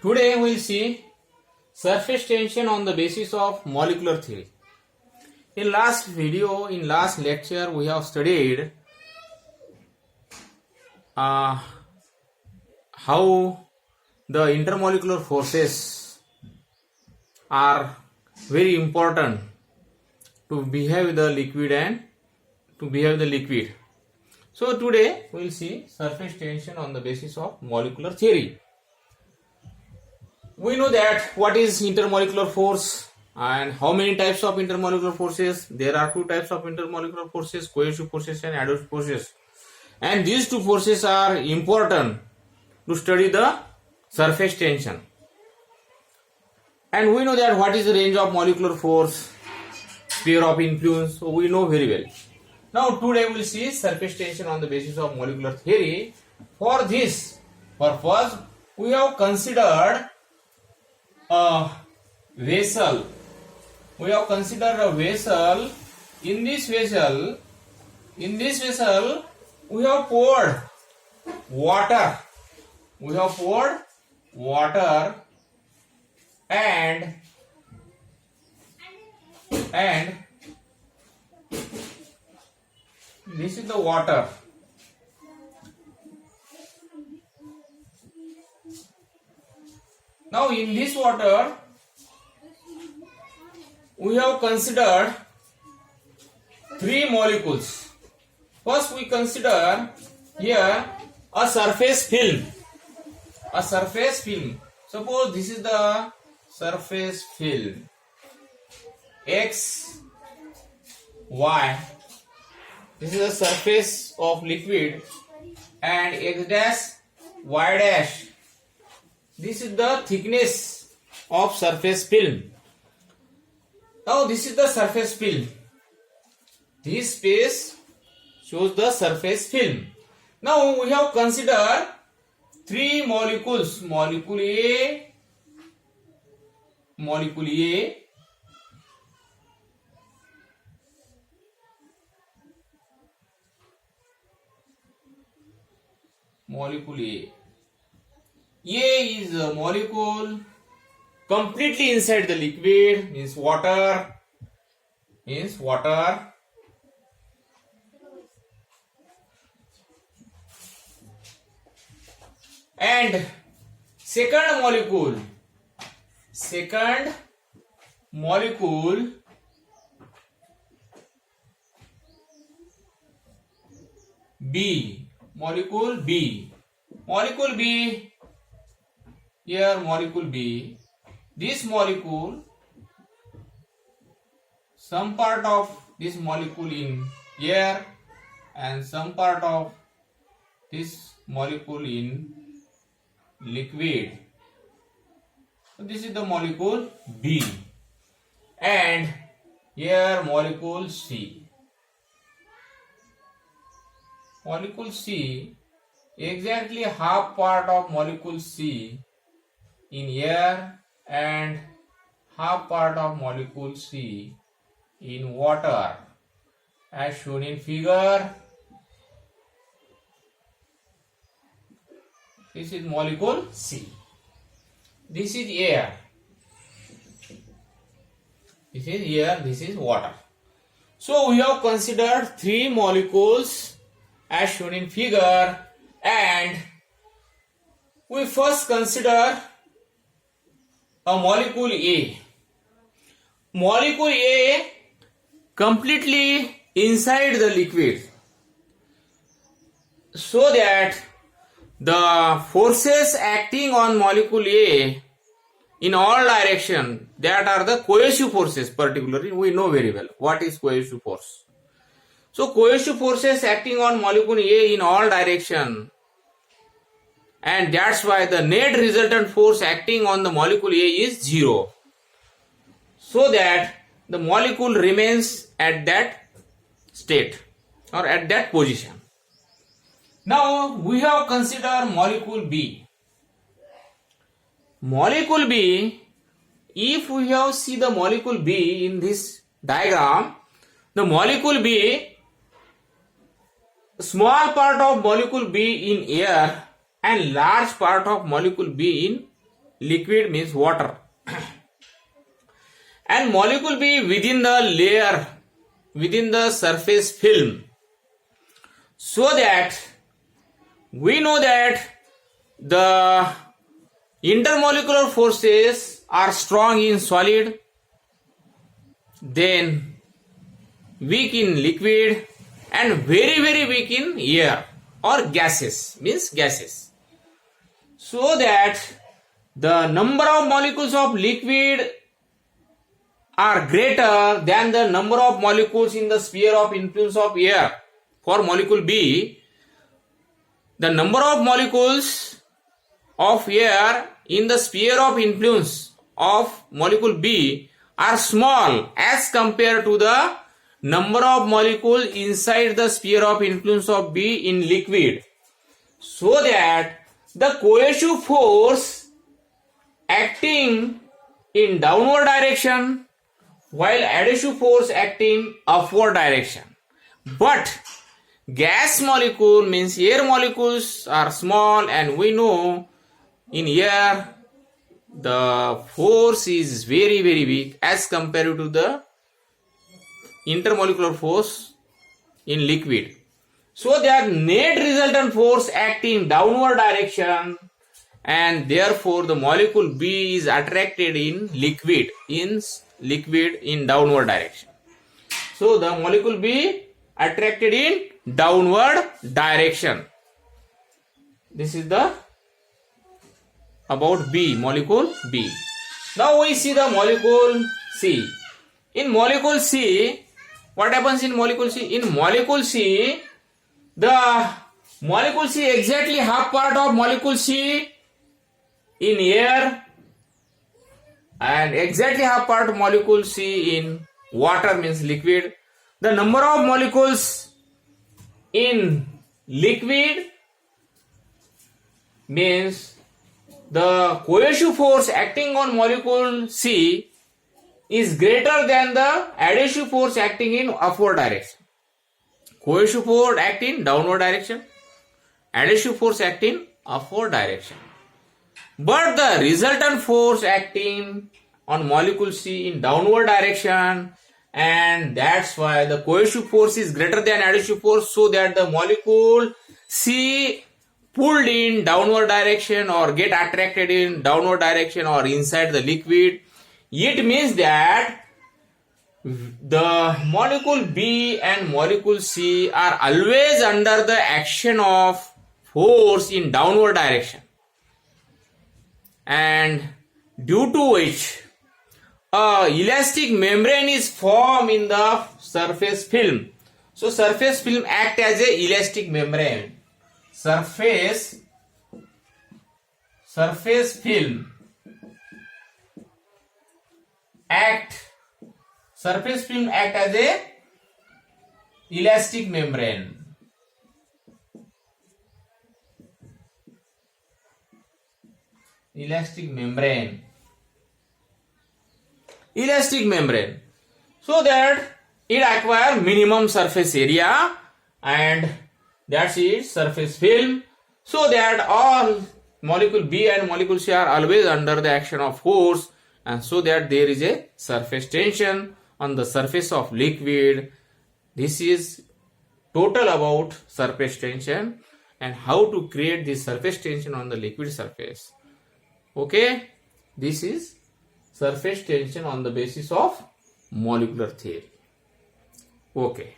Today we will see surface tension on the basis of molecular theory. In last lecture, we have studied how the intermolecular forces are very important to behave the liquid and to behave the liquid. So today we will see surface tension on the basis of molecular theory. We know that what is intermolecular force and how many types of intermolecular forces. There are two types of intermolecular forces, cohesive forces and adhesive forces, and these two forces are important to study the surface tension. And we know that what is the range of molecular force, sphere of influence, so we know very well. Now today we will see surface tension on the basis of molecular theory. For this purpose we have considered a vessel. We have considered a vessel. In this vessel we have poured water. We have poured water and this is the water. Now in this water we have considered three molecules. First we consider here a surface film. A surface film. Suppose this is the surface film X, Y. This is the surface of liquid and X dash, Y dash. This is the thickness of surface film. Now this is the surface film. This space shows the surface film. Now we have considered three molecules. Molecule A, molecule A, molecule A. A is a molecule completely inside the liquid, means water, and second molecule B, molecule B. Here molecule B, this molecule, some part of this molecule in air and some part of this molecule in liquid. So this is the molecule B, and here molecule C. Molecule C, exactly half part of molecule C in air and half part of molecule C in water, as shown in figure. This is molecule C. This is air. This is air, this is water. So we have considered three molecules as shown in figure, and we first consider a molecule A. Molecule A completely inside the liquid, so that the forces acting on molecule A in all direction, that are the cohesive forces. Particularly we know very well what is cohesive force. So cohesive forces acting on molecule A in all direction, and that's why the net resultant force acting on the molecule A is 0, so that the molecule remains at that state or at that position. Now we have considered molecule B. Molecule B, if we have see the molecule B in this diagram, the molecule B, small part of molecule B in air and large part of molecule B in liquid means water. And molecule be within the layer, within the surface film, so that we know that the intermolecular forces are strong in solid, then weak in liquid, and very very weak in air or gases, means gases. So that the number of molecules of liquid are greater than the number of molecules in the sphere of influence of air. For molecule B, the number of molecules of air in the sphere of influence of molecule B are small as compared to the number of molecules inside the sphere of influence of B in liquid, so that the cohesive force acting in downward direction while adhesive force acting upward direction. But gas molecule means air molecules are small, and we know in air the force is very very weak as compared to the intermolecular force in liquid. So that net resultant force acts in downward direction, and therefore the molecule B is attracted in liquid in downward direction. So the molecule B attracted in downward direction. This is the about B, molecule B. Now we see the molecule C. In molecule C, what happens in molecule C? In molecule C, the molecule C exactly half part of molecule C in air, and exactly half part of molecule C in water, means liquid. The number of molecules in liquid means the cohesive force acting on molecule C is greater than the adhesive force acting in upward direction. Cohesive force act in downward direction, adhesive force act in upward direction. But the resultant force acting on molecule C in downward direction, and that's why the cohesive force is greater than adhesive force, so that the molecule C pulled in downward direction or get attracted in downward direction or inside the liquid. It means that the molecule B and molecule C are always under the action of force in downward direction, and due to which a elastic membrane is formed in the surface film. So surface film act as a elastic membrane. Surface film act as a elastic membrane. Elastic membrane, so that it acquire minimum surface area, and that's its surface film, so that all molecule B and molecule C are always under the action of force, and so that there is a surface tension on the surface of liquid. This is total about surface tension and how to create this surface tension on the liquid surface. Okay, this is surface tension on the basis of molecular theory. Okay.